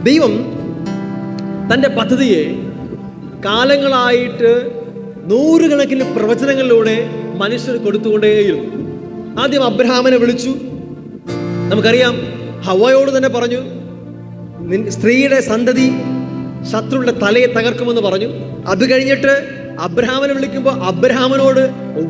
ദൈവം തൻ്റെ പദ്ധതിയെ കാലങ്ങളായിട്ട് നൂറുകണക്കിന് പ്രവചനങ്ങളിലൂടെ മനുഷ്യർ കൊടുത്തുകൊണ്ടേയിരുന്നു. ആദ്യം അബ്രഹാമിനെ വിളിച്ചു. നമുക്കറിയാം, ഹവ്വയോട് തന്നെ പറഞ്ഞു, സ്ത്രീയുടെ സന്തതി ശത്രുവിന്റെ തലയെ തകർക്കുമെന്ന് പറഞ്ഞു. അത് കഴിഞ്ഞിട്ട് അബ്രഹാമിനെ വിളിക്കുമ്പോൾ അബ്രഹാമിനോട്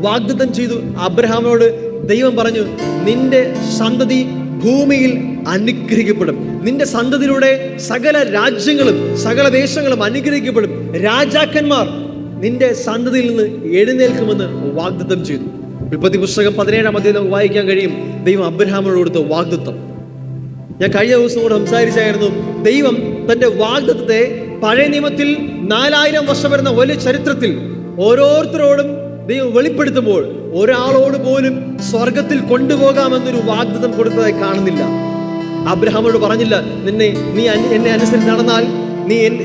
വാഗ്ദത്തം ചെയ്തു. അബ്രഹാമിനോട് ദൈവം പറഞ്ഞു, നിന്റെ സന്തതി ഭൂമിയിൽ അനുഗ്രഹിക്കപ്പെടും, നിന്റെ സന്തതിയിലൂടെ സകല രാജ്യങ്ങളും സകല ദേശങ്ങളും അനുഗ്രഹിക്കപ്പെടും, രാജാക്കന്മാർ നിന്റെ സന്തതിയിൽ നിന്ന് എഴുന്നേൽക്കുമെന്ന് വാഗ്ദത്തം ചെയ്തു. ഉൽപ്പത്തി പുസ്തകം 17-ാം അധ്യായം നമുക്ക് വായിക്കാൻ കഴിയും ദൈവം അബ്രഹാമിനോട് കൊടുത്ത വാഗ്ദത്തം. ഞാൻ കഴിഞ്ഞ ദിവസം കൂടെ സംസാരിച്ചായിരുന്നു, ദൈവം തൻ്റെ വാഗ്ദത്തത്തെ പഴയ നിയമത്തിൽ 4000 വർഷം വരുന്ന വലിയ ചരിത്രത്തിൽ ഓരോരുത്തരോടും ദൈവം വെളിപ്പെടുത്തുമ്പോൾ ഒരാളോട് പോലും സ്വർഗത്തിൽ കൊണ്ടുപോകാമെന്നൊരു വാഗ്ദത്തം കൊടുത്തതായി കാണുന്നില്ല. അബ്രഹാമോട് പറഞ്ഞില്ല, നീ എന്നെ അനുസരിച്ച് നടന്നാൽ,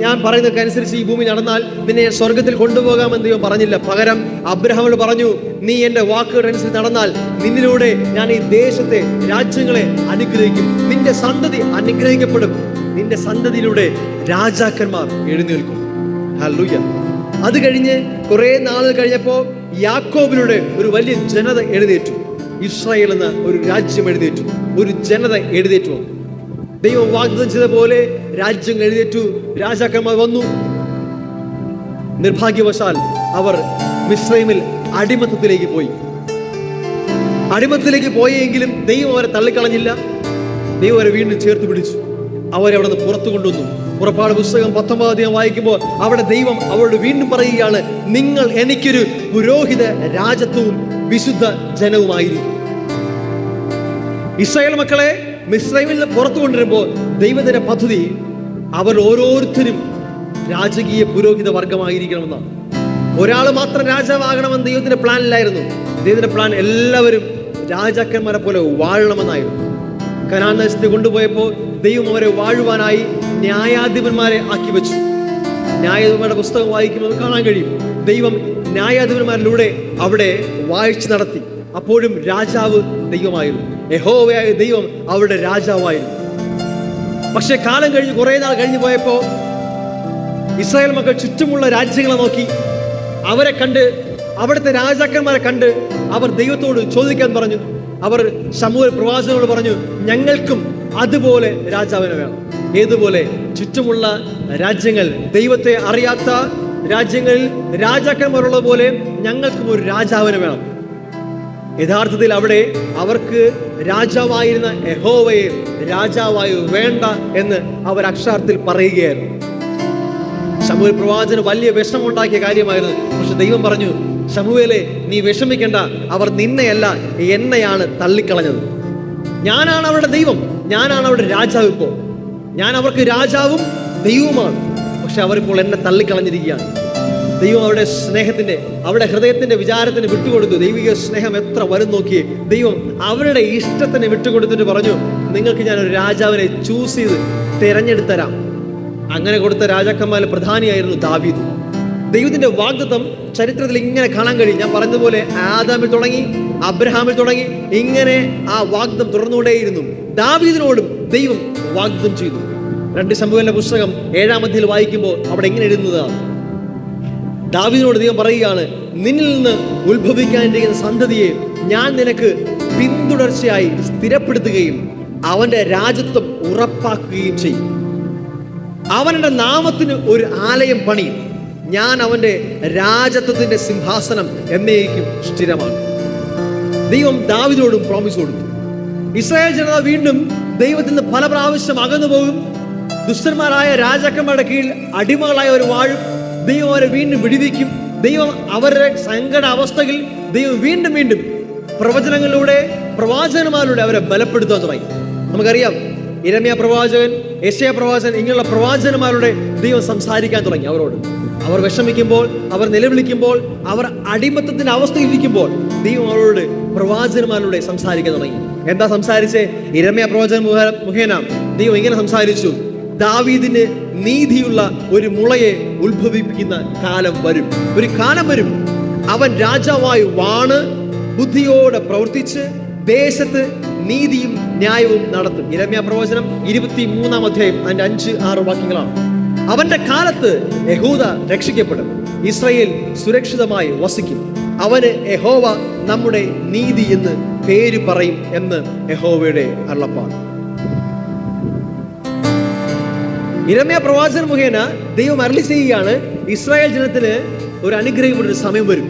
ഞാൻ പറയുന്നതൊക്കെ അനുസരിച്ച് ഈ ഭൂമി നടന്നാൽ നിന്നെ സ്വർഗത്തിൽ കൊണ്ടുപോകാമെന്ന് ദൈവം പറഞ്ഞില്ല. പകരം അബ്രഹാമോട് പറഞ്ഞു, നീ എൻ്റെ വാക്കുകൾ അനുസരിച്ച് നടന്നാൽ നിന്നിലൂടെ ഞാൻ ഈ ദേശത്തെ രാജ്യങ്ങളെ അനുഗ്രഹിക്കും, നിന്റെ സന്തതി അനുഗ്രഹിക്കപ്പെടും, നിന്റെ സന്തതിയിലൂടെ രാജാക്കന്മാർ എഴുന്നേൽക്കും. ഹല്ലേലൂയ. അത് കഴിഞ്ഞ് കുറെ നാൾ കഴിഞ്ഞപ്പോൾ യാക്കോബിലൂടെ ഒരു വലിയ ജനത എഴുന്നേറ്റു. ഇസ്രായേൽ എന്ന ഒരു രാജ്യം എഴുന്നേറ്റു, ഒരു ജനത എഴുന്നേറ്റു. ദൈവം വാഗ്ദത്തം ചെയ്ത പോലെ രാജ്യം എഴുന്നേറ്റു, രാജാക്കന്മാർ വന്നു. നിർഭാഗ്യവശാൽ അവർ മിസ്രൈമിൽ അടിമത്തത്തിലേക്ക് പോയെങ്കിലും ദൈവം അവരെ തള്ളിക്കളഞ്ഞില്ല. ദൈവം അവരെ വീണ്ടും ചേർത്ത് പിടിച്ചു, അവരെ അവിടെ നിന്ന് പുറത്തു കൊണ്ടുവന്നു. പുറപ്പാട് പുസ്തകം 19-ാം അധ്യായം വായിക്കുമ്പോൾ അവിടെ ദൈവം അവരോട് വീണ്ടും പറയുകയാണ്, നിങ്ങൾ എനിക്കൊരു പുരോഹിത രാജത്വവും വിശുദ്ധ ജനവുമായിരിക്കും. ഇസ്രായേൽ മക്കളെ മിസ്രൈമിൽ നിന്ന് പുറത്തു കൊണ്ടുവരുമ്പോൾ ദൈവത്തിന്റെ പദ്ധതി അവർ ഓരോരുത്തരും രാജകീയ പുരോഹിത വർഗമായിരിക്കണമെന്നാണ്. ഒരാൾ മാത്രം രാജാവാകണമെന്ന് ദൈവത്തിന്റെ പ്ലാനിലായിരുന്നു. ദൈവത്തിന്റെ പ്ലാൻ എല്ലാവരും രാജാക്കന്മാരെ പോലെ വാഴണമെന്നായിരുന്നു. കനാൻ ദേശത്ത് കൊണ്ടുപോയപ്പോൾ ദൈവം അവരെ വാഴുവാനായി ന്യായാധിപന്മാരെ ആക്കി വെച്ചു. ന്യായാധിപന്മാരുടെ പുസ്തകം വായിക്കുമ്പോൾ കാണാൻ കഴിയും, ദൈവം ന്യായാധിപന്മാരിലൂടെ അവിടെ വാഴ്ച നടത്തി. അപ്പോഴും രാജാവ് ദൈവമായിരുന്നു, യഹോവയായ ദൈവം അവരുടെ രാജാവായിരുന്നു. പക്ഷെ കാലം കഴിഞ്ഞ് കുറെ നാൾ കഴിഞ്ഞു പോയപ്പോൾ ഇസ്രായേൽ മക്കൾ ചുറ്റുമുള്ള രാജ്യങ്ങളെ നോക്കി, അവരെ കണ്ട്, അവിടുത്തെ രാജാക്കന്മാരെ കണ്ട് അവർ ദൈവത്തോട് ചോദിക്കാൻ പറഞ്ഞു. അവർ ശമൂവേൽ പ്രവാചകനോട് പറഞ്ഞു, ഞങ്ങൾക്കും അതുപോലെ രാജാവിനെ വേണം. ഏതുപോലെ? ചുറ്റുമുള്ള രാജ്യങ്ങൾ, ദൈവത്തെ അറിയാത്ത രാജ്യങ്ങളിൽ രാജാക്കന്മാരുള്ള പോലെ ഞങ്ങൾക്കും ഒരു രാജാവിനെ വേണം. യഥാർത്ഥത്തിൽ അവിടെ അവർക്ക് രാജാവായിരുന്ന യഹോവയെ രാജാവായി വേണ്ട എന്ന് അവർ അക്ഷരാർത്ഥത്തിൽ പറയുകയായിരുന്നു. ശമൂവേൽ പ്രവാചകന് വലിയ വിഷമമുണ്ടാക്കിയ കാര്യമായിരുന്നു. പക്ഷെ ദൈവം പറഞ്ഞു, ശമൂവേലേ, നീ വിഷമിക്കേണ്ട, അവർ നിന്നെയല്ല എന്നെയാണ് തള്ളിക്കളഞ്ഞത്. ഞാനാണ് അവരുടെ ദൈവം, ഞാനാണ് അവരുടെ രാജാവ്. ഇപ്പോൾ ഞാൻ അവർക്ക് രാജാവും ദൈവവുമാണ്. പക്ഷെ അവരിപ്പോൾ എന്നെ തള്ളിക്കളഞ്ഞിരിക്കുകയാണ്. ദൈവം അവരുടെ സ്നേഹത്തിന്റെ, അവരുടെ ഹൃദയത്തിന്റെ വിചാരത്തിന് വിട്ടുകൊടുത്തു. ദൈവിക സ്നേഹം എത്ര വരും നോക്കിയേ. ദൈവം അവരുടെ ഇഷ്ടത്തിന് വിട്ടുകൊടുത്തിട്ട് പറഞ്ഞു, നിങ്ങൾക്ക് ഞാനൊരു രാജാവിനെ ചൂസ് ചെയ്ത് തിരഞ്ഞെടുത്തരാം. അങ്ങനെ കൊടുത്ത രാജാക്കന്മാരിൽ പ്രധാനിയായിരുന്നു ദാവീദ്. ദൈവത്തിന്റെ വാഗ്ദത്തം ചരിത്രത്തിൽ ഇങ്ങനെ കാണാൻ കഴിയും. ഞാൻ പറഞ്ഞതുപോലെ ആദാമിൽ തുടങ്ങി, അബ്രഹാമിൽ തുടങ്ങി, ഇങ്ങനെ ആ വാഗ്ദത്തം തുടർന്നുകൊണ്ടേയിരുന്നു. ദാവീദിനോടും ദൈവം വാഗ്ദത്തം ചെയ്തു. 2 ശമൂവേലിന്റെ പുസ്തകം 7-ാം അധ്യായത്തിൽ വായിക്കുമ്പോൾ അവിടെ ഇങ്ങനെ എഴുതുന്നതാണ്, ദാവീദിനോട് ദൈവം പറയുകയാണ്, നിന്നിൽ നിന്ന് ഉത്ഭവിക്കാനിരിക്കുന്ന സന്തതിയെ ഞാൻ നിനക്ക് പിന്തുടർച്ചയായി സ്ഥിരപ്പെടുത്തുകയും അവന്റെ രാജ്യത്വം ഉറപ്പാക്കുകയും ചെയ്യും. അവന്റെ നാമത്തിന് ഒരു ആലയം പണിയും, ഞാൻ അവന്റെ രാജത്വത്തിന്റെ സിംഹാസനം എന്നേക്കും സ്ഥിരമാണ്. ദൈവം ദാവീദിനോടും പ്രോമിസ് കൊടുത്തു. ഇസ്രായേൽ ജനത വീണ്ടും ദൈവത്തിൽ നിന്ന് പല പ്രാവശ്യം അകന്നു പോകും. ദുഷ്ടന്മാരായ രാജാക്കന്മാരുടെ കീഴിൽ അടിമകളായ ഒരു വാഴും. ദൈവം അവരെ വീണ്ടും വിടുവിക്കും. ദൈവം അവരുടെ സങ്കട അവസ്ഥയിൽ ദൈവം വീണ്ടും വീണ്ടും പ്രവചനങ്ങളിലൂടെ, പ്രവാചകന്മാരിലൂടെ അവരെ ബലപ്പെടുത്താൻ തുടങ്ങി. നമുക്കറിയാം, യിരെമ്യാ പ്രവാചകൻ, യെശയ്യാ പ്രവാചകൻ, ഇങ്ങനെയുള്ള പ്രവാചകന്മാരുടെ ദൈവം സംസാരിക്കാൻ തുടങ്ങി അവരോട്. അവർ വിഷമിക്കുമ്പോൾ, അവർ നിലവിളിക്കുമ്പോൾ, അവർ അടിമത്തത്തിന്റെ അവസ്ഥയിലിരിക്കുമ്പോൾ ദൈവം അവരോട് പ്രവാചകന്മാരിലൂടെ സംസാരിക്കാൻ തുടങ്ങി. എന്താ സംസാരിച്ചേ? യിരെമ്യാ പ്രവാചകൻ മുഖേന ദൈവം ഇങ്ങനെ സംസാരിച്ചു, ദാവീദിന് നീതിയുള്ള ഒരു മുളയെ ഉത്ഭവിപ്പിക്കുന്ന കാലം വരും. ഒരു കാലം വരും, അവൻ രാജാവായി വാണ് ബുദ്ധിയോടെ പ്രവർത്തിച്ച് ദേശത്ത് നീതിയും ന്യായവും നടത്തും. യിരെമ്യാ പ്രവചനം 23-ാം അധ്യായം അതിന്റെ 5-6 വാക്യങ്ങളാണ്. അവന്റെ കാലത്ത് യഹൂദ രക്ഷിക്കപ്പെടും, ഇസ്രായേൽ സുരക്ഷിതമായി വസിക്കും. അവന് യഹോവ നമ്മുടെ നീതി എന്ന് പേര് പറയും എന്ന് യഹോവയുടെ അരുളപ്പാട്. യിരെമ്യാ പ്രവാചകൻ മുഖേന ദൈവം അരുളി ചെയ്യുകയാണ്, ഇസ്രായേൽ ജനത്തിന് ഒരു അനുഗ്രഹമുള്ള ഒരു സമയം വരും,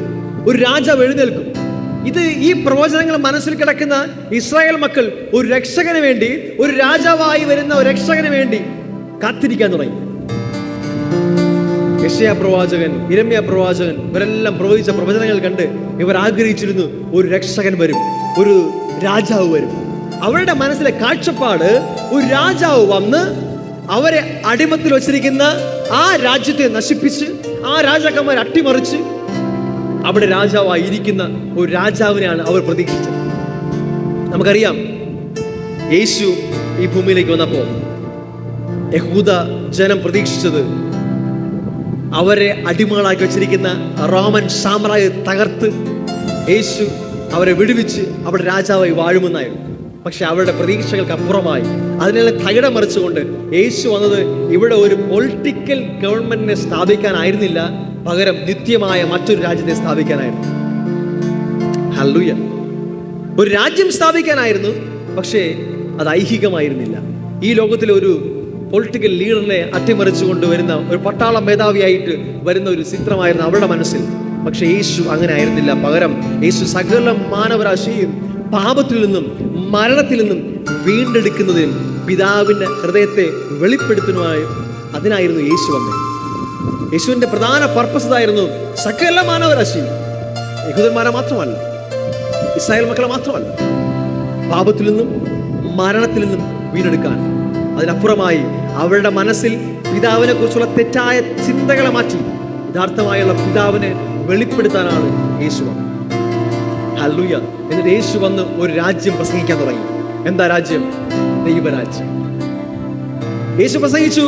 ഒരു രാജാവ് എഴുന്നേൽക്കും. ഇത് ഈ പ്രവചനങ്ങൾ മനസ്സിൽ കിടക്കുന്ന ഇസ്രായേൽ മക്കൾ ഒരു രക്ഷകന് വേണ്ടി, ഒരു രാജാവായി വരുന്ന ഒരു രക്ഷകന് വേണ്ടി കാത്തിരിക്കാൻ തുടങ്ങി. യെശയ്യാ പ്രവാചകൻ, യിരെമ്യാ പ്രവാചകൻ ഇവരെല്ലാം പ്രവചിച്ച പ്രവചനങ്ങൾ കണ്ട് ഇവർ ആഗ്രഹിച്ചിരുന്നു, ഒരു രക്ഷകൻ വരും, ഒരു രാജാവ് വരും. അവരുടെ മനസ്സിലെ കാഴ്ചപ്പാട് ഒരു രാജാവ് വന്ന് അവരെ അടിമത്തിൽ വച്ചിരിക്കുന്ന ആ രാജ്യത്തെ നശിപ്പിച്ച്, ആ രാജാക്കന്മാരെ അട്ടിമറിച്ച് അവിടെ രാജാവായി ഇരിക്കുന്ന ഒരു രാജാവിനെയാണ് അവർ പ്രതീക്ഷിച്ചത്. നമുക്കറിയാം, യേശു ഈ ഭൂമിയിലേക്ക് വന്നപ്പോൾ യഹൂദ ജനം പ്രതീക്ഷിച്ചത് അവരെ അടിമകളാക്കി വെച്ചിരിക്കുന്ന റോമൻ സാമ്രാജ്യം തകർത്ത് യേശു അവരെ വിടുവിച്ച് അവിടെ രാജാവായി വാഴുമെന്നായിരുന്നു. പക്ഷെ അവരുടെ പ്രതീക്ഷകൾക്ക് അപ്പുറമായി അതിനെല്ലാം തകിടം മറിച്ചുകൊണ്ട് യേശു വന്നത് ഇവിടെ ഒരു പൊളിറ്റിക്കൽ ഗവൺമെന്റിനെ സ്ഥാപിക്കാനായിരുന്നില്ല, പകരം നിത്യമായ മറ്റൊരു രാജ്യത്തെ സ്ഥാപിക്കാനായിരുന്നു. ഹല്ലേലൂയ. ഒരു രാജ്യം സ്ഥാപിക്കാനായിരുന്നു, പക്ഷേ അത് ഐഹികമായിരുന്നില്ല. ഈ ലോകത്തിലെ ഒരു പൊളിറ്റിക്കൽ ലീഡറിനെ അട്ടിമറിച്ചു കൊണ്ടുവരുന്ന ഒരു പട്ടാള മേധാവിയായിട്ട് വരുന്ന ഒരു ചിത്രമായിരുന്നു അവരുടെ മനസ്സിൽ. പക്ഷെ യേശു അങ്ങനെ ആയിരുന്നില്ല. പകരം യേശു സകല മാനവരാശിയും പാപത്തിൽ നിന്നും മരണത്തിൽ നിന്നും വീണ്ടെടുക്കുന്നതിനും പിതാവിൻ്റെ ഹൃദയത്തെ വെളിപ്പെടുത്തുന്നതിനായും അതിനായിരുന്നു യേശു വന്നത്. യേശുവിൻ്റെ പ്രധാന പർപ്പസ് ഇതായിരുന്നു, സകല മാനവരാശിയും, യഹൂദന്മാരെ മാത്രമല്ല, ഇസ്രായേൽ മക്കളെ മാത്രമല്ല, പാപത്തിൽ നിന്നും മരണത്തിൽ നിന്നും വീണ്ടെടുക്കാൻ. അതിനപ്പുറമായി അവരുടെ മനസ്സിൽ പിതാവിനെ കുറിച്ചുള്ള തെറ്റായ ചിന്തകളെ മാറ്റി യഥാർത്ഥമായുള്ള പിതാവിനെ വെളിപ്പെടുത്താനാണ് യേശു വന്നത്. ഹല്ലേലൂയ. എന്നിട്ട് യേശു വന്ന് ഒരു രാജ്യം പ്രസംഗിക്കാൻ തുടങ്ങി. എന്താ രാജ്യം? ദൈവരാജ്യം. യേശു പ്രസംഗിച്ചു,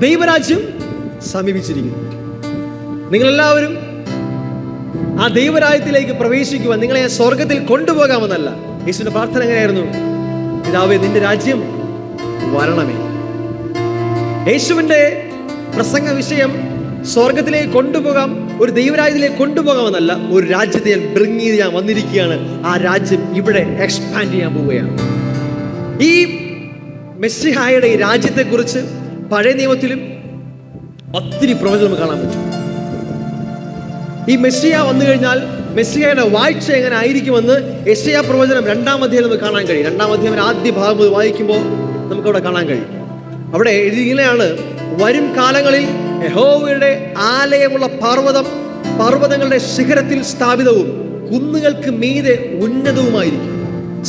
ദൈവരാജ്യം സമീപിച്ചിരിക്കുന്നു, നിങ്ങളെല്ലാവരും ആ ദൈവരാജ്യത്തിലേക്ക് പ്രവേശിക്കുവാൻ, നിങ്ങളെ സ്വർഗത്തിൽ കൊണ്ടുപോകാമെന്നല്ല. യേശുവിന്റെ പ്രാർത്ഥന എങ്ങനെയായിരുന്നു? പിതാവേ, നിന്റെ രാജ്യം വരണമേ. യേശുവിന്റെ പ്രസംഗ വിഷയം സ്വർഗത്തിലേക്ക് കൊണ്ടുപോകാം, ഒരു ദൈവരാജ്യത്തിലേക്ക് കൊണ്ടുപോകാമെന്നല്ല, ഒരു രാജ്യത്തെ ഞാൻ വന്നിരിക്കുകയാണ്, ആ രാജ്യം ഇവിടെ എക്സ്പാൻഡ് ചെയ്യാൻ പോവുകയാണ്. ഈ മെസ്സിഹായുടെ ഈ രാജ്യത്തെക്കുറിച്ച് പഴയ നിയമത്തിലും ഒത്തിരി പ്രവചനം കാണാൻ പറ്റും. ഈ മെസ്സിയ വന്നു കഴിഞ്ഞാൽ മെസ്സിഹയുടെ വാഴ്ച എങ്ങനെ ആയിരിക്കുമെന്ന് യെശയ്യാ പ്രവചനം 2-ാം അധ്യായം നമുക്ക് കാണാൻ കഴിയും. 2-ാം അധ്യായം ആദ്യ ഭാഗം വായിക്കുമ്പോൾ നമുക്കവിടെ കാണാൻ കഴിയും. അവിടെ ഇങ്ങനെയാണ്, വരും കാലങ്ങളിൽ യഹോവയുടെ ആലയമുള്ള പർവ്വതങ്ങളുടെ ശിഖരത്തിൽ സ്ഥാപിതവും കുന്നുകൾക്ക് മീതെ ഉന്നതവുമായിരിക്കും,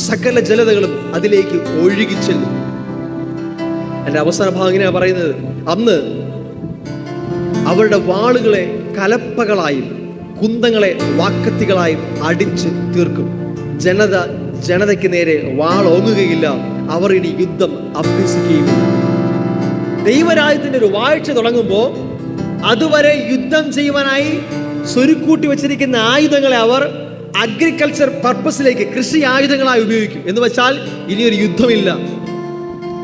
സകല ജലതകളും അതിലേക്ക് ഒഴുകിച്ചെല്ലും. എൻ്റെ അവസാന ഭാഗം ഇങ്ങനെയാ പറയുന്നത്, അന്ന് അവരുടെ വാളുകളെ കലപ്പകളായും കുന്തങ്ങളെ വാക്കത്തികളായും അടിച്ച് തീർക്കും. ജനതയ്ക്ക് നേരെ വാളോങ്ങുകയില്ല, അവർ ഇനി യുദ്ധം അഭ്യസിക്കുകയുമില്ല. ദൈവരാജ്യത്തിന്റെ ഒരു വാഴ്ച തുടങ്ങുമ്പോൾ അതുവരെ യുദ്ധം ചെയ്യുവാനായി സ്വരുക്കൂട്ടി വെച്ചിരിക്കുന്ന ആയുധങ്ങളെ അവർ അഗ്രികൾച്ചർ പർപ്പസിലേക്ക്, കൃഷി ആയുധങ്ങളായി ഉപയോഗിക്കും. എന്ന് വെച്ചാൽ ഇനിയൊരു യുദ്ധമില്ല.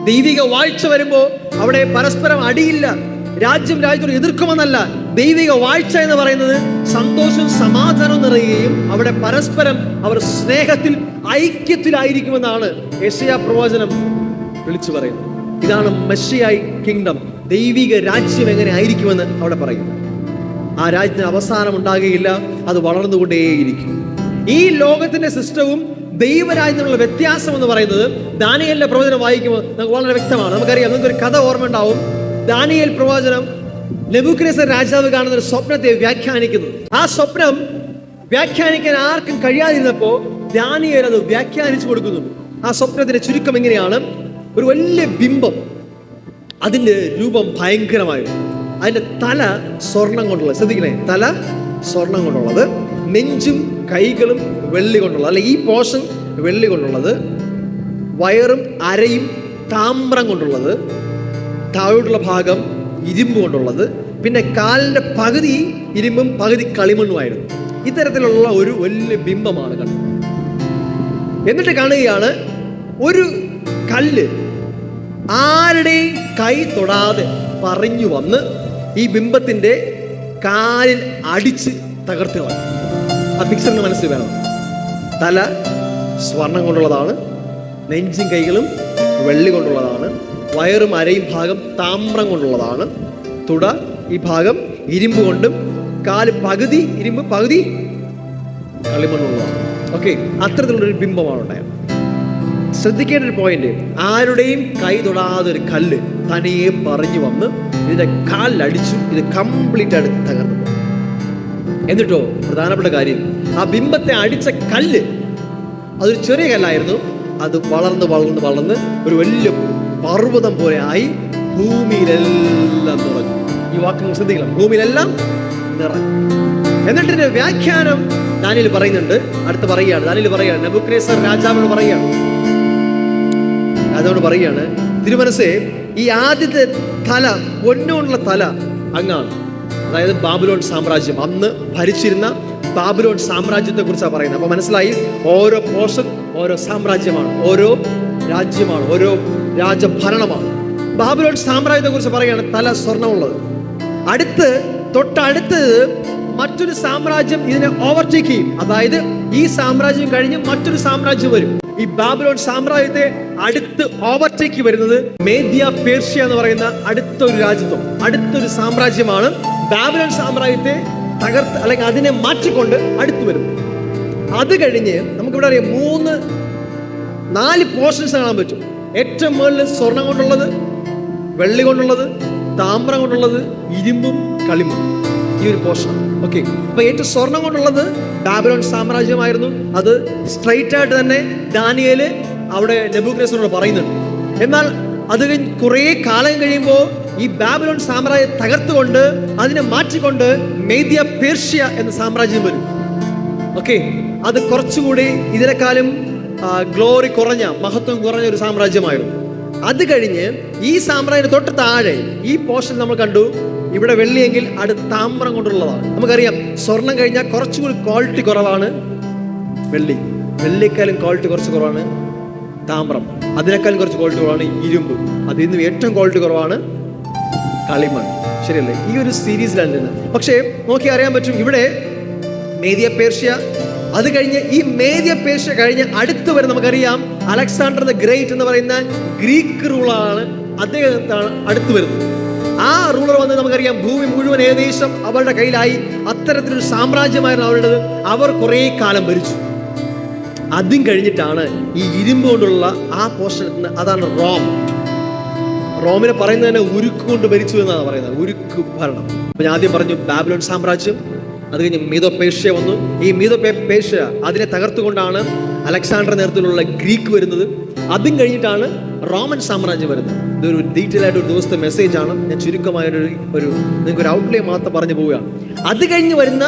ദൈവിക വാഴ്ച വരുമ്പോൾ അവിടെ പരസ്പരം അടിയില്ല, രാജ്യത്തോട് എതിർക്കുമെന്നല്ല. ദൈവിക വാഴ്ച എന്ന് പറയുന്നത് സന്തോഷവും സമാധാനവും നിറയുകയും അവിടെ പരസ്പരം അവർ സ്നേഹത്തിൽ ഐക്യത്തിലായിരിക്കുമെന്നാണ് യെശയ്യാ പ്രവചനം വിളിച്ചു പറയുന്നത്. ഇതാണ് മെസ്സിയായി കിങ്ഡം, ദൈവിക രാജ്യം എങ്ങനെ ആയിരിക്കുമെന്ന് അവിടെ പറയുന്നു. ആ രാജ്യത്തിന് അവസാനം ഉണ്ടാകുകയില്ല, അത് വളർന്നുകൊണ്ടേയിരിക്കും. ഈ ലോകത്തിന്റെ സിസ്റ്റവും ദൈവരാജ്യത്തിനുള്ള വ്യത്യാസം എന്ന് പറയുന്നത് ദാനിയേലിന്റെ പ്രവചനം വായിക്കുമ്പോൾ നമുക്ക് വളരെ വ്യക്തമാണ്. നമുക്കറിയാം, നമുക്കൊരു കഥ ഓർമ്മ ഉണ്ടാവും. ദാനിയേൽ പ്രവചനം നെബൂഖദ്നേസർ രാജാവ് കാണുന്ന ഒരു സ്വപ്നത്തെ വ്യാഖ്യാനിക്കുന്നു. ആ സ്വപ്നം വ്യാഖ്യാനിക്കാൻ ആർക്കും കഴിയാതിരുന്നപ്പോ ദാനിയേൽ അത് വ്യാഖ്യാനിച്ചു കൊടുക്കുന്നുണ്ട്. ആ സ്വപ്നത്തിന്റെ ചുരുക്കം എങ്ങനെയാണ്? ഒരു വലിയ ബിംബം, അതിന്റെ രൂപം ഭയങ്കരമായിരുന്നു. അതിന്റെ തല സ്വർണം കൊണ്ടുള്ളത്, ശ്രദ്ധിക്കണേ, തല സ്വർണം കൊണ്ടുള്ളത്, നെഞ്ചും കൈകളും വെള്ളി കൊണ്ടുള്ളത്, അല്ലെ ഈ പോർഷൻ വെള്ളി കൊണ്ടുള്ളത്, വയറും അരയും താമ്രം കൊണ്ടുള്ളത്, താഴോട്ടുള്ള ഭാഗം ഇരുമ്പ് കൊണ്ടുള്ളത്, പിന്നെ കാലിന്റെ പകുതി ഇരുമ്പും പകുതി കളിമണ്ണുമായിരുന്നു. ഇത്തരത്തിലുള്ള ഒരു വലിയ ബിംബമാണ് കണ്ടത്. എന്നിട്ട് കാണുകയാണ് ഒരു കല്ല് ആരുടെയും കൈ തൊടാതെ പറഞ്ഞു വന്ന് ഈ ബിംബത്തിന്റെ കാലിൽ അടിച്ച് തകർത്ത് കളഞ്ഞു. ആ പിക്ചറിന് മനസ്സിൽ വേണം. തല സ്വർണം കൊണ്ടുള്ളതാണ്, നെഞ്ചും കൈകളും വെള്ളി കൊണ്ടുള്ളതാണ്, വയറും അരയും ഭാഗം താമ്രം കൊണ്ടുള്ളതാണ്, തുട ഈ ഭാഗം ഇരുമ്പ് കൊണ്ടും, കാല് പകുതി ഇരുമ്പ് പകുതി കളിമണ്ണുള്ളതാണ്. ഓക്കെ, അത്തരത്തിലുള്ളൊരു ബിംബമാണ് ഉണ്ടായത്. ശ്രദ്ധിക്കേണ്ട ഒരു പോയിന്റ്, ആരുടെയും കൈ തൊടാതെ ഒരു കല്ല് തനിയെ പറഞ്ഞു വന്ന് ഇതിന്റെ കാലിലടിച്ചു. ഇത് കംപ്ലീറ്റ് ആയിട്ട് തകർന്നു പോയി. എന്നിട്ടോ പ്രധാനപ്പെട്ട കാര്യം, ആ ബിംബത്തെ അടിച്ച കല്ല് അതൊരു ചെറിയ കല്ലായിരുന്നു. അത് വളർന്ന് വളർന്ന് വളർന്ന് ഒരു വലിയ പർവ്വതം പോലെ ആയി ഭൂമിയിലെല്ലാം നിറഞ്ഞു. ഈ വാക്യങ്ങൾ ശ്രദ്ധിക്കണം, ഭൂമിയിലെല്ലാം നിറഞ്ഞു. എന്നിട്ട് വ്യാഖ്യാനം ദാനിയേൽ പറയുന്നുണ്ട്. അടുത്ത് പറയുകയാണ്, ദാനിയേൽ പറയുകയാണ്, നെബൂഖദ്നേസർ രാജാവിനോട് പറയുകയാണ്, തിരുമനസ്സേ, ഈ ആദ്യത്തെ തല, പൊന്നുകൊണ്ടുള്ള തല അങ്ങാണ്. അതായത് ബാബിലോൺ സാമ്രാജ്യം, അന്ന് ഭരിച്ചിരുന്ന ബാബിലോൺ സാമ്രാജ്യത്തെ കുറിച്ചാണ് പറയുന്നത്. അപ്പൊ മനസ്സിലായി, ഓരോ പോർഷൻ ഓരോ സാമ്രാജ്യമാണ്, ഓരോ രാജ്യമാണ്, ഓരോ രാജഭരണമാണ്. ബാബിലോൺ സാമ്രാജ്യത്തെ കുറിച്ച് പറയുകയാണ്, തല സ്വർണ്ണമുള്ളത്. തൊട്ടടുത്തത് മറ്റൊരു സാമ്രാജ്യം ഇതിനെ ഓവർടേക്ക് ചെയ്യും. അതായത് ഈ സാമ്രാജ്യം കഴിഞ്ഞ് മറ്റൊരു സാമ്രാജ്യം വരും. ഈ ബാബിലോൺ സാമ്രാജ്യത്തെ അടുത്ത് ഓവർടേക്ക് വരുന്നത് മേദ്യ പേർഷ്യ എന്ന് പറയുന്ന അടുത്തൊരു രാജ്യത്വം, അടുത്തൊരു സാമ്രാജ്യമാണ് ബാബിലോൺ സാമ്രാജ്യത്തെ തകർത്ത് അല്ലെങ്കിൽ അതിനെ മാറ്റിക്കൊണ്ട് അടുത്ത് വരുന്നു. അത് കഴിഞ്ഞ് നമുക്കിവിടെ അറിയാം 4 പോർഷൻസ് കാണാൻ പറ്റും. ഏറ്റവും മുകളിൽ സ്വർണം കൊണ്ടുള്ളത്, വെള്ളി കൊണ്ടുള്ളത്, താമ്രം കൊണ്ടുള്ളത്, ഇരുമ്പും കളിമണ്ണും, ഈ ഒരു പോർഷൻ. ഓക്കെ, അപ്പൊ ഏറ്റവും സ്വർണം കൊണ്ടുള്ളത് ബാബിലോൺ സാമ്രാജ്യമായിരുന്നു. അത് സ്ട്രൈറ്റ് ആയിട്ട് തന്നെ ദാനിയേല് അവിടെ നെബൂഖദ്നേസറിനോട് പറയുന്നുണ്ട്. എന്നാൽ അത് കഴിഞ്ഞ് കുറേ കാലം കഴിയുമ്പോൾ ഈ ബാബിലോൺ സാമ്രാജ്യം തകർത്തുകൊണ്ട് അതിനെ മാറ്റിക്കൊണ്ട് മേദ്യ പേർഷ്യ എന്ന സാമ്രാജ്യം വരും. ഓക്കെ, അത് കുറച്ചുകൂടി ഇതിനെക്കാളും ഗ്ലോറി കുറഞ്ഞ, മഹത്വം കുറഞ്ഞ ഒരു സാമ്രാജ്യമായിരുന്നു. അത് കഴിഞ്ഞ് ഈ സാമ്രാജ്യം തൊട്ട് താഴെ ഈ പോർഷൻ നമ്മൾ കണ്ടു, ഇവിടെ വെള്ളിയെങ്കിൽ അത് താമ്രം കൊണ്ടുള്ളതാണ്. നമുക്കറിയാം, സ്വർണം കഴിഞ്ഞാൽ കുറച്ചുകൂടി ക്വാളിറ്റി കുറവാണ് വെള്ളി, വെള്ളിക്കാലും ക്വാളിറ്റി കുറച്ച് കുറവാണ് താമ്രം, അതിനേക്കാളും കുറച്ച് ക്വാളിറ്റി കുറവാണ് ഇരുമ്പ്, അതിൽ നിന്നും ഏറ്റവും ക്വാളിറ്റി കുറവാണ് കളിമൺ. ശരിയല്ലേ? ഈ ഒരു സീരീസിലാണ് നിന്ന്. പക്ഷേ നോക്കി അറിയാൻ പറ്റും, ഇവിടെ മേദ്യ പേർഷ്യ, അത് കഴിഞ്ഞ് ഈ മേദ്യ പേർഷ്യ കഴിഞ്ഞ് അടുത്ത് വരെ നമുക്കറിയാം അലക്സാണ്ടർ ദ ഗ്രേറ്റ് എന്ന് പറയുന്ന ഗ്രീക്ക് റൂളറാണ്, അദ്ദേഹത്താണ് അടുത്ത് വരുന്നത്. ആ റൂളർ വന്ന് നമുക്കറിയാം ഭൂമി മുഴുവൻ ഏകദേശം അവരുടെ കയ്യിലായി. അത്തരത്തിലൊരു സാമ്രാജ്യമായിരുന്നു അവരുടേത്. അവർ കുറേ കാലം ഭരിച്ചു. അതും കഴിഞ്ഞിട്ടാണ് ഈ ഇരുമ്പ് കൊണ്ടുള്ള ആ പോർഷൻ എത്തുന്നത്. അതാണ് റോം. റോമിനെ പറയുന്നത് തന്നെ ഉരുക്ക് കൊണ്ട് ഭരിച്ചു എന്നാണ് പറയുന്നത്, ഉരുക്ക് ഭരണം. അപ്പൊ ഞാൻ ആദ്യം പറഞ്ഞു ബാബിലോൺ സാമ്രാജ്യം, അത് കഴിഞ്ഞ് മീദോ പേർഷ്യ വന്നു. ഈ മീദോ പേർഷ്യ അതിനെ തകർത്തുകൊണ്ടാണ് അലക്സാണ്ടർ നേതൃത്വത്തിലുള്ള ഗ്രീക്ക് വരുന്നത്. അതും കഴിഞ്ഞിട്ടാണ് റോമൻ സാമ്രാജ്യം വരുന്നത്. ഇതൊരു ഡീറ്റെയിൽ ആയിട്ട് ഒരു ദിവസത്തെ മെസ്സേജ് ആണ്. ഞാൻ ചുരുക്കമായ ഒരു നിങ്ങൾക്ക് ഒരു ഔട്ട്ലൈൻ മാത്രം പറഞ്ഞു പോവുകയാണ്. അത് കഴിഞ്ഞ് വരുന്ന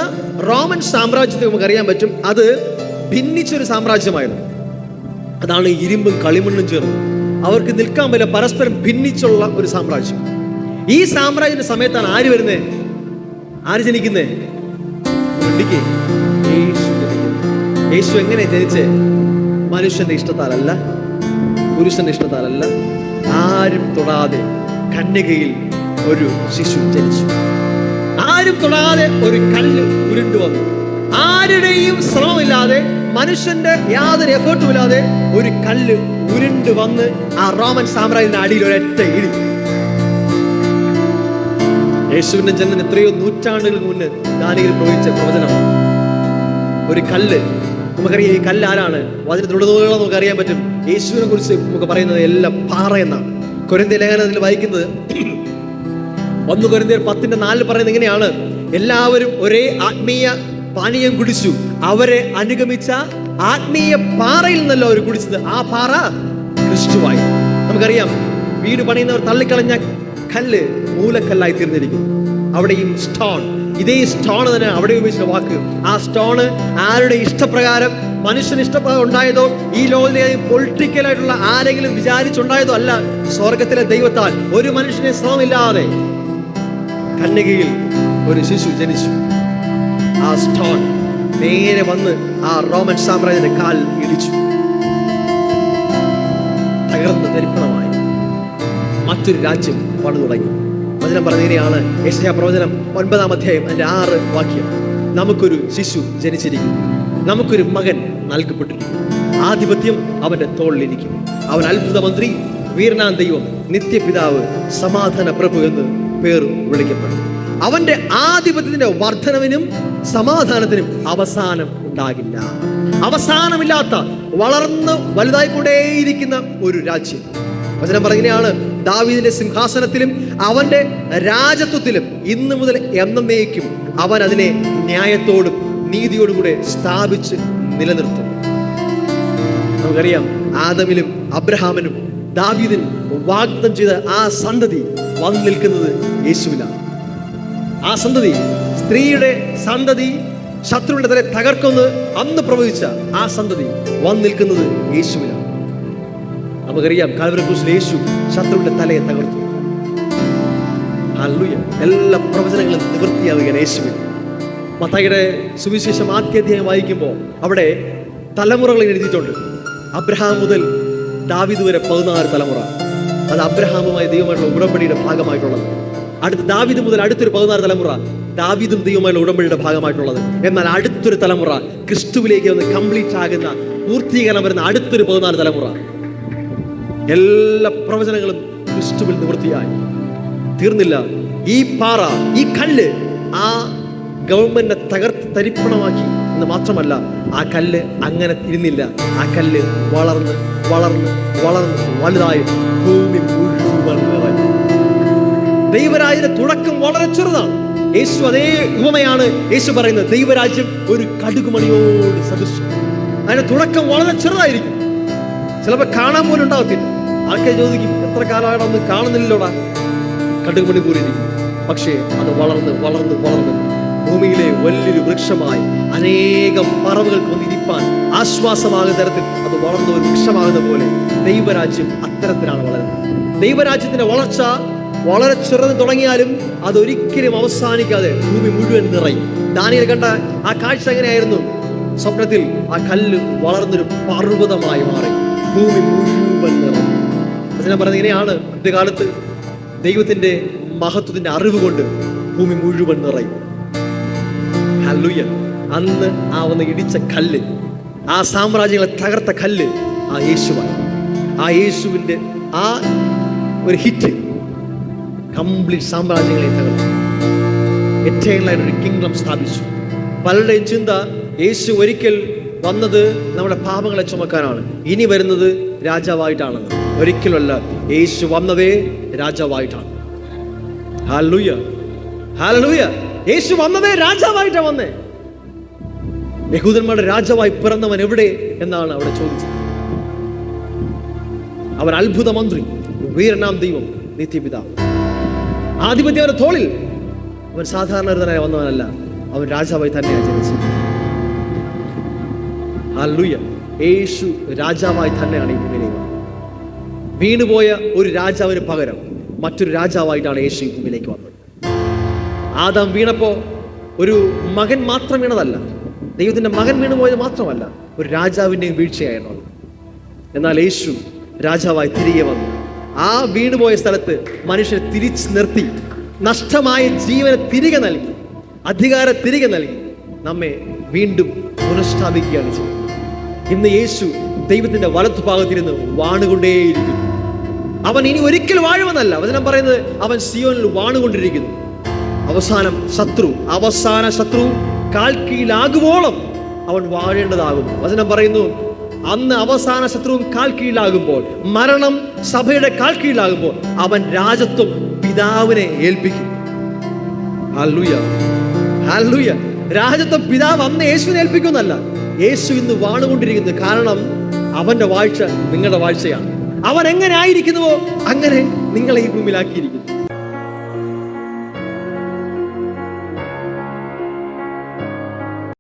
റോമൻ സാമ്രാജ്യത്തെ നമുക്ക് അറിയാൻ പറ്റും, അത് ഭിന്നിച്ചൊരു സാമ്രാജ്യമായിരുന്നു. അതാണ് ഇരുമ്പും കളിമണ്ണും ചേർന്ന് അവർക്ക് നിൽക്കാൻ പറ്റില്ല, പരസ്പരം ഭിന്നിച്ചുള്ള ഒരു സാമ്രാജ്യം. ഈ സാമ്രാജ്യത്തിന്റെ സമയത്താണ് ആര് വരുന്നേ? ആര് ജനിക്കുന്നേ? യേശു എങ്ങനെ ജനിച്ചേ? മനുഷ്യന്റെ ഇഷ്ടത്താലല്ല, പുരുഷന്റെ ഇഷ്ടത്താലല്ല, ആരും തൊടാതെ കന്യകയിൽ ഒരു ശിശു ജനിച്ചു. ആരും തൊടാതെ ഒരു കല്ല് ഉരുണ്ടു വന്നു. ആരുടെയും ശ്രമമില്ലാതെ, മനുഷ്യന്റെ യാതൊരു എഫേർട്ടും ഇല്ലാതെ ഒരു കല്ല് ഉരുണ്ട് വന്ന് ആ റോമൻ സാമ്രാജ്യത്തിന്റെ അടിയിൽ ഒരൊറ്റ ഇടി. യേശുവിന്റെ ജനനം എത്രയോ നൂറ്റാണ്ടുകൾ മുന്നേ ദാനിയേൽ പ്രവചിച്ച പ്രവചനമാണ്. ഒരു കല്ല്, നമുക്കറിയാം ഈ കല്ല് ആരാണ്? വചനത്തിലുടനീളം നമുക്ക് അറിയാൻ പറ്റും. യേശുവിനെ കുറിച്ച് നമുക്ക് പറയുന്നത് എല്ലാം പാറ എന്നാണ്. കൊരിന്ത്യർ ലേഖനത്തിൽ വായിക്കുന്നത് 1 കൊരിന്ത്യർ 10:4 പറയുന്നത് ഇങ്ങനെയാണ്: എല്ലാവരും ഒരേ ആത്മീയ പാനീയം കുടിച്ചു, അവരെ അനുഗമിച്ച ആത്മീയ പാറയിൽ നിന്നല്ല അവർ കുടിച്ചത്. ആ പാറ ക്രിസ്തുവായി. നമുക്കറിയാം വീട് പണിയുന്നവർ തള്ളിക്കളഞ്ഞ കല്ല് മൂലക്കല്ലായി തീർന്നിരിക്കുന്നു. അവിടെയും സ്റ്റോൺ, ഇതേ സ്റ്റോൺ തന്നെ അവിടെ ഉപയോഗിച്ച വാക്ക്. ആ സ്റ്റോണ് ആരുടെ ഇഷ്ടപ്രകാരം, മനുഷ്യന് ഇഷ്ടപ്രകാരം ഉണ്ടായതോ, ഈ ലോകത്തിലെ പൊളിറ്റിക്കലായിട്ടുള്ള ആരെങ്കിലും വിചാരിച്ചുണ്ടായതോ അല്ല. സ്വർഗത്തിലെ ദൈവത്താൽ ഒരു മനുഷ്യനെ ശ്രമമില്ലാതെ കന്യകയിൽ ഒരു ശിശു ജനിച്ചു. ആ സ്റ്റോൺ നേരെ വന്ന് ആ റോമൻ സാമ്രാജ്യത്തിന്റെ കാൽ ഇടിച്ചു. തകർന്ന് തരിപ്പണമായി മറ്റൊരു രാജ്യം പണു തുടങ്ങി. വചനം പറഞ്ഞതിനെയാണ് യെശയ്യാ പ്രവചനം 9-ാം അധ്യായം അതിന്റെ 6 വാക്യം. നമുക്കൊരു ശിശു ജനിച്ചിരിക്കുന്നു, നമുക്കൊരു മകൻ നൽകപ്പെട്ടിരിക്കുന്നു, ആധിപത്യം അവന്റെ തോളിലിരിക്കും. അവൻ അത്ഭുത മന്ത്രി, വീരനാം ദൈവം, നിത്യപിതാവ്, സമാധാന പ്രഭു എന്ന് പേർ വിളിക്കപ്പെടും. അവന്റെ ആധിപത്യത്തിന്റെ വർധനവിനും സമാധാനത്തിനും അവസാനം ഉണ്ടാകില്ല. അവസാനമില്ലാത്ത വളർന്ന് വലുതായിക്കൊണ്ടേയിരിക്കുന്ന ഒരു രാജ്യം. വചനം പറയുന്നതാണ്, ദാവീദിന്റെ സിംഹാസനത്തിലും അവന്റെ രാജത്വത്തിലും ഇന്നു മുതൽ എന്നേക്കും അവൻ അതിനെ ന്യായത്തോടും നീതിയോടും കൂടെ സ്ഥാപിച്ച് നിലനിർത്തും. നമുക്കറിയാം, ആദമിലും അബ്രഹാമിനും ദാവീദിനും വാഗ്ദത്തം ചെയ്ത ആ സന്തതി വന്നു നിൽക്കുന്നത് യേശുവിലാണ്. ആ സന്തതി, സ്ത്രീയുടെ സന്തതി, ശത്രുവിന്റെ തല തകർക്കുമെന്ന് അന്ന് പ്രവചിച്ച ആ സന്തതി വന്നു നിൽക്കുന്നത് യേശുവിലാണ്. നമുക്കറിയാം, കാൽവരി ക്രൂശിൽ യേശു ശത്രുവിന്റെ തലയെ തകർത്തു. ഹല്ലേലൂയ! എല്ലാ പ്രവചനങ്ങളും നിവൃത്തിയാവുകയാണ് യേശുവിൽ. മത്തായിയുടെ സുവിശേഷം 8-ാം അധ്യായം വായിക്കുമ്പോൾ അവിടെ തലമുറകൾ എഴുതിയിട്ടുണ്ട്. അബ്രഹാം മുതൽ ദാവീദ് വരെ 14 തലമുറ. അത് അബ്രഹാമുമായി ദൈവമായിട്ടുള്ള ഉടമ്പടിയുടെ ഭാഗമായിട്ടുള്ളത്. അടുത്ത ദാവീദ് മുതൽ അടുത്തൊരു 14 തലമുറ ദാവീദും ദൈവമായുള്ള ഉടമ്പടിയുടെ ഭാഗമായിട്ടുള്ളത്. എന്നാൽ അടുത്തൊരു തലമുറ ക്രിസ്തുവിലേക്ക് വന്ന് കംപ്ലീറ്റ് ആകുന്ന, പൂർത്തീകരണം വരുന്ന അടുത്തൊരു 14 തലമുറ. എല്ലാ പ്രവചനങ്ങളും ക്രിസ്തുവിൽ നിവൃത്തിയായി തീർന്നില്ല. ഈ പാറ, ഈ കല്ല് ആ ഗവൺമെന്റിനെ തകർത്ത് തരിപ്പണമാക്കി എന്ന് മാത്രമല്ല, ആ കല്ല് അങ്ങനെ ഇരുന്നില്ല. ആ കല്ല് വളർന്ന് വളർന്ന് വളർന്ന് വലുതായി ഭൂമി മുഴുവൻ നിറഞ്ഞു. ദൈവരാജ്യത്തിന്റെ തുടക്കം വളരെ ചെറുതാണ്. യേശു അതേ ഉപമയാണ് യേശു പറയുന്നത്. ദൈവരാജ്യം ഒരു കടുകുമണിയോട് സദൃശം. അതിന്റെ തുടക്കം വളരെ ചെറുതായിരിക്കും. ചിലപ്പോൾ കാണാൻ പോലും ഉണ്ടാകത്തില്ല. ആൾക്കാർ ചോദിക്കും, എത്ര കാലമായിട്ടൊന്നും കാണുന്നില്ലോടാ, കടുകുമണി കൂടിയിരിക്കും. പക്ഷേ അത് വളർന്ന് വളർന്ന് വളർന്ന് ഭൂമിയിലെ വലിയൊരു വൃക്ഷമായി അനേകം പറവുകൾക്ക് വന്നിരിപ്പാൻ ആശ്വാസമാകുന്ന തരത്തിൽ അത് വളർന്ന ഒരു വൃക്ഷമാകുന്ന പോലെ ദൈവരാജ്യം അത്തരത്തിലാണ് വളരുന്നത്. ദൈവരാജ്യത്തിന്റെ വളർച്ച വളരെ ചെറുത് തുടങ്ങിയാലും അതൊരിക്കലും അവസാനിക്കാതെ ഭൂമി മുഴുവൻ നിറയും. ദാനിയേൽ കണ്ട ആ കാഴ്ച എങ്ങനെയായിരുന്നു? സ്വപ്നത്തിൽ ആ കല്ല് വളർന്നൊരു പർവ്വതമായി മാറി ഭൂമി മുഴുവൻ നിറയും. ഞാൻ പറഞ്ഞത് ഇങ്ങനെയാണ്, അന്ത്യകാലത്ത് ദൈവത്തിന്റെ മഹത്വത്തിന്റെ അറിവ് കൊണ്ട് ഭൂമി മുഴുവൻ നിറയും. ഹല്ലേലൂയ! അന്ന് ആ വന്ന് ഇടിച്ച കല്ല്, ആ സാമ്രാജ്യങ്ങളെ തകർത്ത കല്ല് ആ യേശുവാണ്. ആ യേശുവിന്റെ ആ ഒരു ഹിറ്റ് കംപ്ലീറ്റ് സാമ്രാജ്യങ്ങളെ തകർത്തു. എറ്റേണലായിട്ടൊരു കിങ്ഡം സ്ഥാപിച്ചു. പലരുടെയും ചിന്ത യേശു ഒരിക്കൽ വന്നത് നമ്മുടെ പാപങ്ങളെ ചുമക്കാനാണ്, ഇനി വരുന്നത് രാജാവായിട്ടാണെന്ന്. ഒരിക്കലുമല്ല, യേശു വന്നതേ രാജാവായിട്ടാണ്. ഹല്ലേലൂയ! ഹല്ലേലൂയ! യേശു വന്നതേ രാജാവായിട്ടാണ് വന്നേ. യഹൂദന്മാരുടെ രാജാവായി പിറന്നവൻ എവിടെ എന്നാണ് അവിടെ ചോദിച്ചത്. അവൻ അത്ഭുത മന്ത്രി, വീരനാം ദൈവം, നിത്യപിതാവ്, ആധിപത്യം അവന്റെ തോളിൽ. അവൻ സാധാരണ വന്നവനല്ല, അവൻ രാജാവായി തന്നെയാണ് ജനിച്ചത്. ഹല്ലേലൂയ! യേശു രാജാവായി തന്നെയാണ് ഈ ഭൂമിയിലേക്ക് വന്നത്. വീണുപോയ ഒരു രാജാവിന് പകരം മറ്റൊരു രാജാവായിട്ടാണ് യേശു ഈ ഭൂമിയിലേക്ക് വന്നത്. ആദാം വീണപ്പോ ഒരു മകൻ മാത്രം വീണതല്ല, ദൈവത്തിന്റെ മകൻ വീണുപോയത് മാത്രമല്ല, ഒരു രാജാവിന്റെയും വീഴ്ചയായിരുന്നു അത്. എന്നാൽ യേശു രാജാവായി തിരികെ വന്നു. ആ വീണുപോയ സ്ഥലത്ത് മനുഷ്യനെ തിരിച്ചു നിർത്തി, നഷ്ടമായ ജീവനെ തിരികെ നൽകി, അധികാരം തിരികെ നൽകി, നമ്മെ വീണ്ടും പുനഃസ്ഥാപിക്കുകയാണ് ചെയ്യുന്നത്. ഇന്ന് യേശു ദൈവത്തിന്റെ വലത്തുഭാഗത്തിരുന്ന് വാണുകൊണ്ടേയിരിക്കുന്നു. അവൻ ഇനി ഒരിക്കൽ വാഴുമെന്നല്ല വചനം പറയുന്നത്, അവൻ സിയോനിൽ വാണുകൊണ്ടിരിക്കുന്നു. അവസാന ശത്രു കാൽ കീഴിലാകുവോളം അവൻ വാഴേണ്ടതാകുന്നു. വചനം പറയുന്നു, അന്ന് അവസാന ശത്രുവും കാൽ കീഴിലാകുമ്പോൾ, മരണം സഭയുടെ കാൽ കീഴിലാകുമ്പോൾ അവൻ രാജത്വം പിതാവിനെ ഏൽപ്പിക്കും. ഹല്ലേലൂയ! ഹല്ലേലൂയ! രാജത്വം പിതാവ് അന്ന് യേശുവിനെ ഏൽപ്പിക്കുന്നല്ല, യേശു ഇന്ന് വാണുകൊണ്ടിരിക്കുന്നു. കാരണം അവന്റെ വാഴ്ച നിങ്ങളുടെ വാഴ്ചയാണ്. അവൻ എങ്ങനെ ആയിരിക്കുന്നുവോ അങ്ങനെ നിങ്ങളെ ഈ ഭൂമിയിലാക്കിയിരിക്കുന്നു.